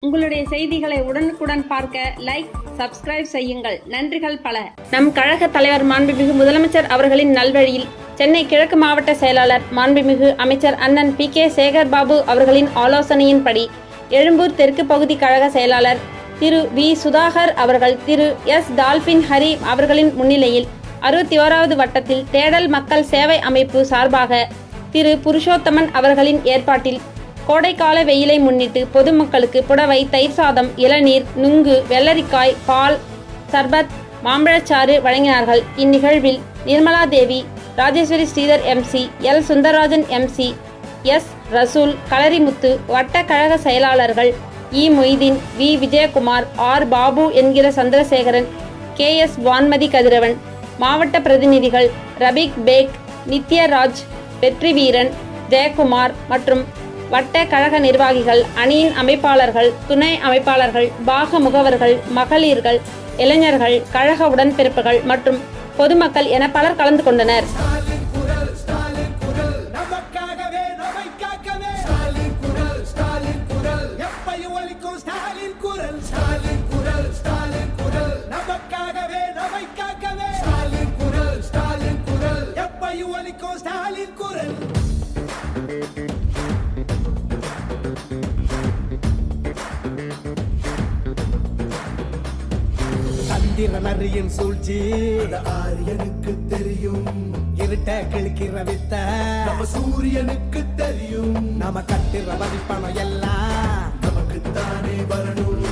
உங்களுடைய செய்திகளை உடனுக்குடன் பார்க்க லைக், சப்ஸ்கிரைப் செய்யுங்கள். நன்றிகள் பல. நம் கழக தலைவர் மாண்புமிகு முதலமைச்சர் அவர்களின் நல்வழியில் சென்னை கிழக்கு மாவட்ட செயலாளர் மாண்புமிகு அமைச்சர் அண்ணன் PK சேகர் பாபு அவர்களின் ஆலோசனையின்படி எழும்பூர் தெற்கு பகுதி கழக செயலாளர் திரு V சுதாகர் அவர்கள் திரு S டால்பின் ஹரி அவர்களின் முன்னிலையில் 61வது வட்டத்தில் தேடல் மக்கள் சேவை அமைப்பு சார்பாக திரு புருஷோத்தமன் அவர்களின் ஏற்பாட்டில் கோடைக்கால வெயிலை முன்னிட்டு பொதுமக்களுக்கு புடவை, தயிர் சாதம், இளநீர், நுங்கு, வெள்ளரிக்காய், பால், சர்பத், மாம்பழச்சாறு வழங்கினார்கள். இந்நிகழ்வில் Nirmala Devi, Rajeswari Sridhar MC, L Sundararajan MC, S ரசூல், களரிமுத்து, வட்ட கழக செயலாளர்கள் E Moideen, V Vijayakumar, R Babu என்கிற சந்திரசேகரன், KS வான்மதி கதிரவன், மாவட்ட பிரதிநிதிகள் ரபிக் பேக், நித்யராஜ், வெற்றிவீரன், ஜெயக்குமார் மற்றும் வட்ட கழக நிர்வாகிகள், அணியின் அமைப்பாளர்கள், துணை அமைப்பாளர்கள், பாக முகவர்கள், மகளிர்கள், இளைஞர்கள், கழக உடன்பிறப்புகள் மற்றும் பொதுமக்கள் என பலர் கலந்து கொண்டனர். நரியின் சூழ்ச்சி ஆரியனுக்கு தெரியும், இருட்ட கிழக்கிற வித்த நம்ம சூரியனுக்கு தெரியும், நம்ம கட்டுற மதிப்பணம் எல்லாம் நமக்கு தானே வரணும்,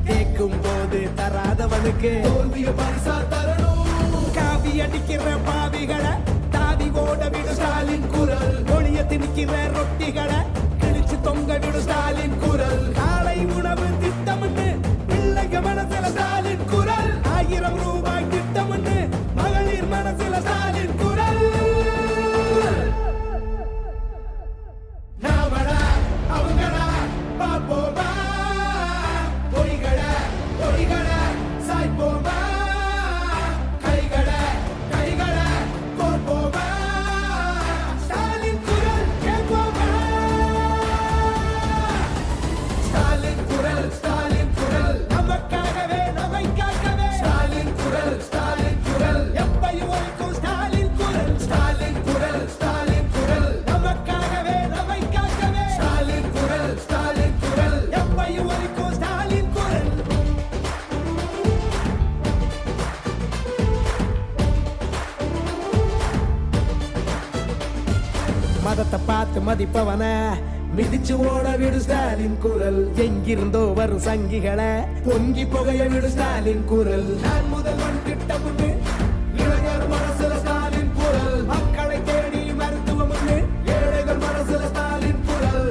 கேட்கும் போது தராதவனுக்கு தோல்விய பரிசா தரணும், காவி அடிக்கிற பாவிகளை தாவி ஓட விடு ஸ்டாலின் குரல், ஒளிய திணிக்கிற ரொட்டிகளை கிழிச்சு தொங்க விடு ஸ்டாலின் குரல், காலை உணவு திட்டமிட்டு பிள்ளைங்க மனசுல ஸ்டாலின் குரல், 1000 ரூபாய் திட்டமிட்டு மகளிர் மனசுல ஸ்டாலின் குரல், நாமடா அவங்கடா பாப்போமா, பொய்களை சாய்ப்போமா, கைகளை கோர்ப்போமா, ஸ்டாலின் குரல் கேட்போமா, ஸ்டாலின் குரல் நமக்காகவே நம்மை காக்கவே, ஸ்டாலின் குரல் எப்பையும் ஒலிக்கும், ஸ்டாலின் குரல் நமக்காகவே நம்மை காக்கவே, ஸ்டாலின் குரல் எப்பையும் ஒலிக்கும், ஸ்டாலின் குரல். மதத்தை பார்த்து மதிப்பவன மிதிச்சு ஓட விடு ஸ்டாலின் குரல், எங்கிருந்தோ வரும் சங்கிகளை பொங்கி புகைய விடு ஸ்டாலின் குரல், நான் முதல்வன் திட்டம் உண்டு, இளைஞர் மனசுல ஸ்டாலின் குரல், மக்களை தேடி மருத்துவம் உண்டு, ஏழைகள் மனசுல ஸ்டாலின் குரல்,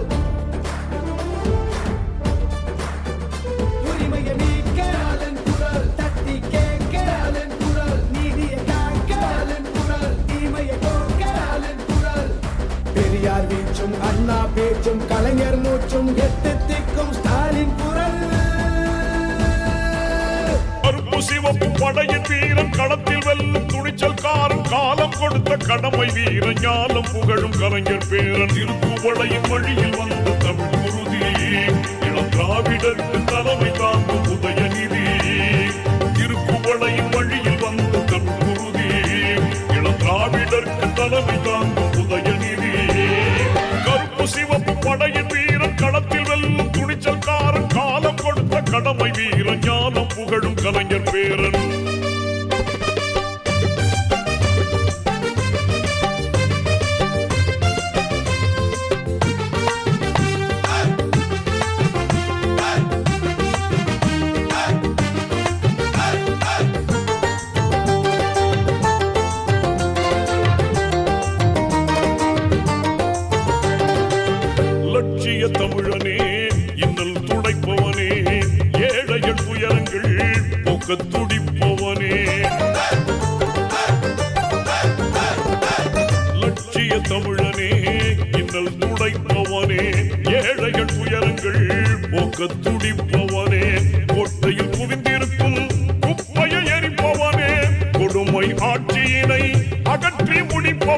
உரிமையை நீக்க ஸ்டாலின் குரல், தட்டி கேட்க ஸ்டாலின் குரல், நீதியை காக்க ஸ்டாலின் குரல், தீமையை போக்க ஸ்டாலின் குரல், பெரியார் வீச்சும் அண்ணா பேச்சும் கலைஞர் மூச்சும் எட்டு திக்கும் ஸ்டாலின் குரல். கருப்பு சிவப்பு படையின் வீரன் களத்தில் வெல்லும் துணிச்சல்காரன், காலம் கொடுத்த கடமை வீரன், ஞானம் புகழும் கலைஞர் பேரன், திருப்புவளையின் வழியில் வந்த தமிழ் குருதி, இளம் திராவிடருக்கு தலைமை தாங்கும் உதயநிதி, திருப்புவளையின் வழியில் வந்த தமிழ் குருதி, இளம் திராவிடருக்கு தலைமை தாங்கும் உதயநிதி, கருப்பு சிவப்பு படையின் வீரன், களத்தில் வெல்லும் துணிச்சல்காரன், காலம் கொடுத்த கடமை வீரன், ஞானம் புகழும் கலைஞர் பேரன். லட்சிய தமிழனே, இன்னல் துடைப்பவனே, ஏழைகள் துயரங்கள் போக்க துடிப்பவனே, லட்சிய தமிழனே, இன்னல் துடைப்பவனே, ஏழைகள் துயரங்கள் போக்க துடிப்பவனே, கோட்டையில் குவிந்திருக்கும்